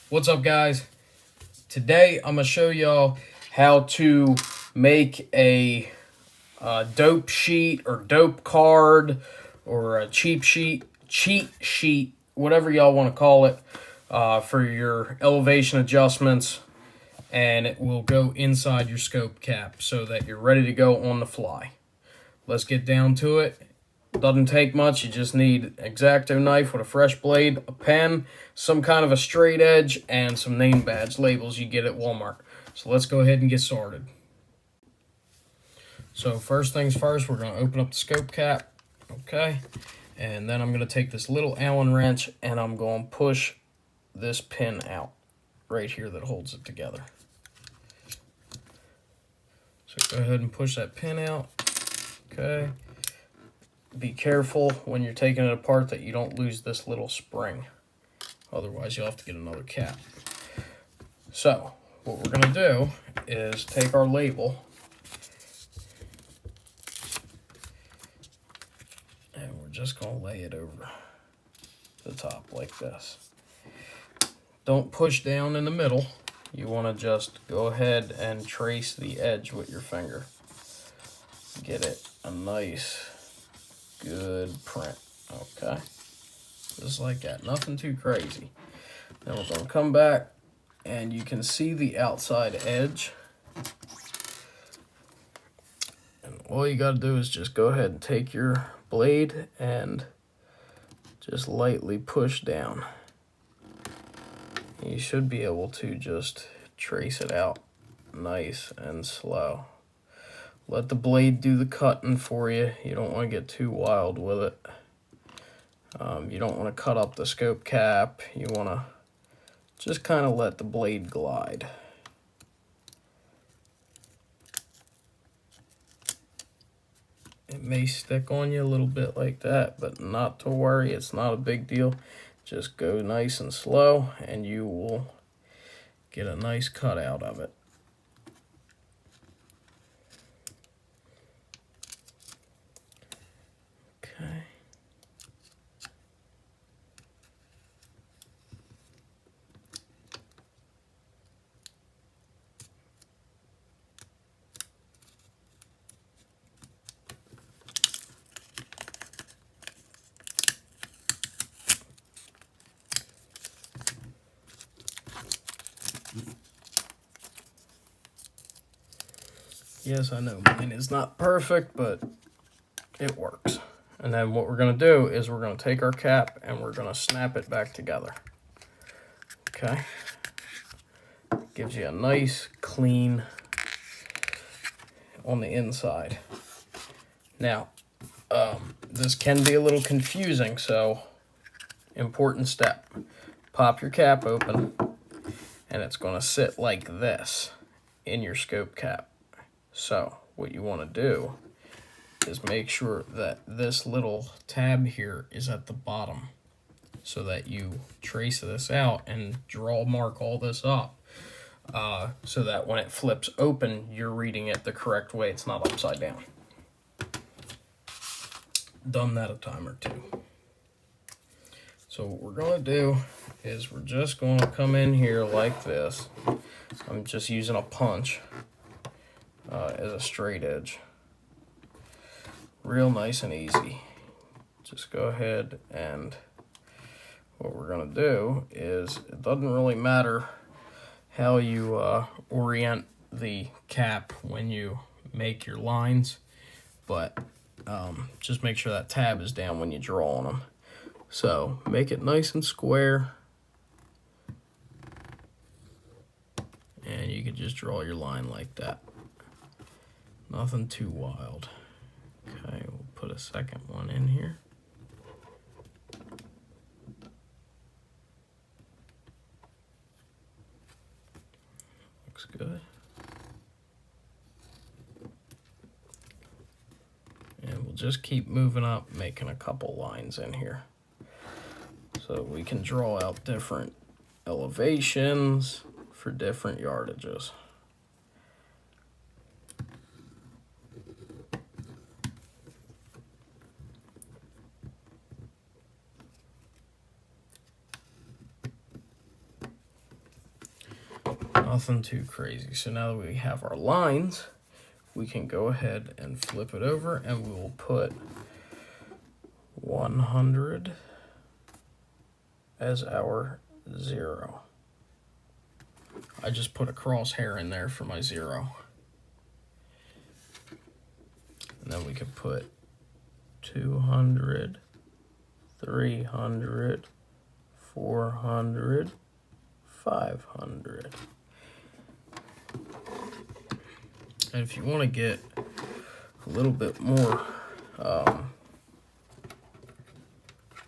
What's up, guys? Today I'm gonna show y'all how to make a dope sheet or dope card or a cheat sheet, whatever y'all want to call it, for your elevation adjustments, and it will go inside your scope cap so that you're ready to go on the fly. Let's get down to it. Doesn't take much. You just need an X-Acto knife with a fresh blade, a pen, some kind of a straight edge, and some name badge labels you get at Walmart. So let's go ahead and get started. So first things first, we're going to open up the scope cap, okay? And then I'm going to take this little Allen wrench and I'm going to push this pin out right here that holds it together. So go ahead and push that pin out, okay? Be careful when you're taking it apart that you don't lose this little spring. Otherwise, you'll have to get another cap. So, what we're going to do is take our label and we're just going to lay it over the top like this. Don't push down in the middle. You want to just go ahead and trace the edge with your finger. Get it a nice good print, okay? Just like that, nothing too crazy. Then we're going to come back and you can see the outside edge. And all you got to do is just go ahead and take your blade and just lightly push down. You should be able to just trace it out nice and slow. Let the blade do the cutting for you. You don't want to get too wild with it. You don't want to cut up the scope cap. You want to just kind of let the blade glide. It may stick on you a little bit like that, but not to worry. It's not a big deal. Just go nice and slow and you will get a nice cut out of it. Okay. Yes, I know mine is not perfect, but it works. And then what we're going to do is we're going to take our cap and we're going to snap it back together. Okay? Gives you a nice, clean on the inside. Now, this can be a little confusing, so important step. Pop your cap open, and it's going to sit like this in your scope cap. So, what you want to do is make sure that this little tab here is at the bottom so that you trace this out and mark all this up so that when it flips open, you're reading it the correct way. It's not upside down. Done that a time or two. So what we're going to do is we're just going to come in here like this. I'm just using a punch as a straight edge. Real nice and easy. Just go ahead and what we're going to do is it doesn't really matter how you orient the cap when you make your lines, but just make sure that tab is down when you draw on them. So make it nice and square, and you can just draw your line like that. Nothing too wild. Okay, we'll put a second one in here. Looks good. And we'll just keep moving up, making a couple lines in here. So we can draw out different elevations for different yardages. Nothing too crazy. So now that we have our lines, we can go ahead and flip it over, and we will put 100 as our 0. I just put a crosshair in there for my 0. And then we could put 200, 300, 400, 500. And if you want to get a little bit more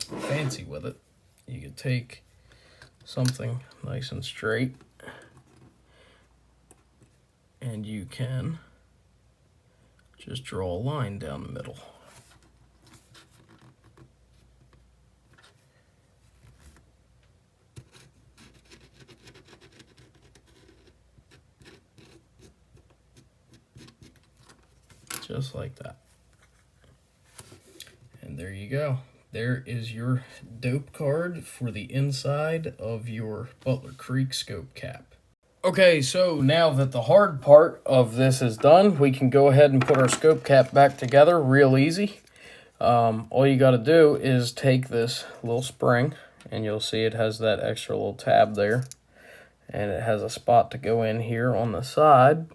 fancy with it, you could take something nice and straight, and you can just draw a line down the middle. Just like that. And there you go. There is your dope card for the inside of your Butler Creek scope cap. Okay, so now that the hard part of this is done, we can go ahead and put our scope cap back together real easy. All you got to do is take this little spring, and you'll see it has that extra little tab there, and it has a spot to go in here on the side.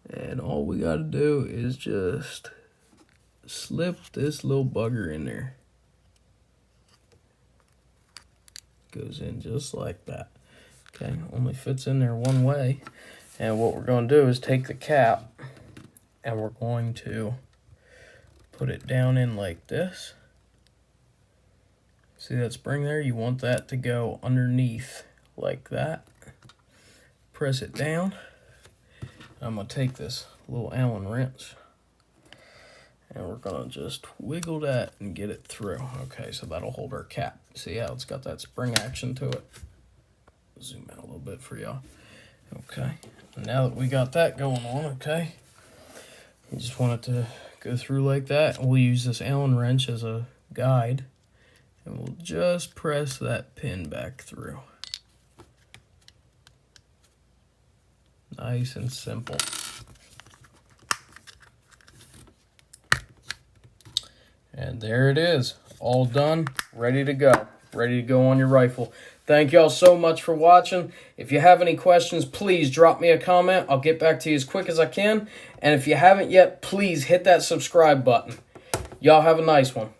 And all we got to do is just slip this little bugger in there. Goes in just like that. Okay, only fits in there one way. And what we're going to do is take the cap, and we're going to put it down in like this. See that spring there? You want that to go underneath like that. Press it down. I'm going to take this little Allen wrench, and we're going to just wiggle that and get it through. Okay, so that'll hold our cap. See how it's got that spring action to it? Zoom out a little bit for y'all. Okay, now that we got that going on, okay, you just want it to go through like that. We'll use this Allen wrench as a guide, and we'll just press that pin back through. Nice and simple. And there it is, all done, ready to go. Ready to go on your rifle. Thank y'all so much for watching. If you have any questions, please drop me a comment. I'll get back to you as quick as I can. And if you haven't yet, please hit that subscribe button. Y'all have a nice one.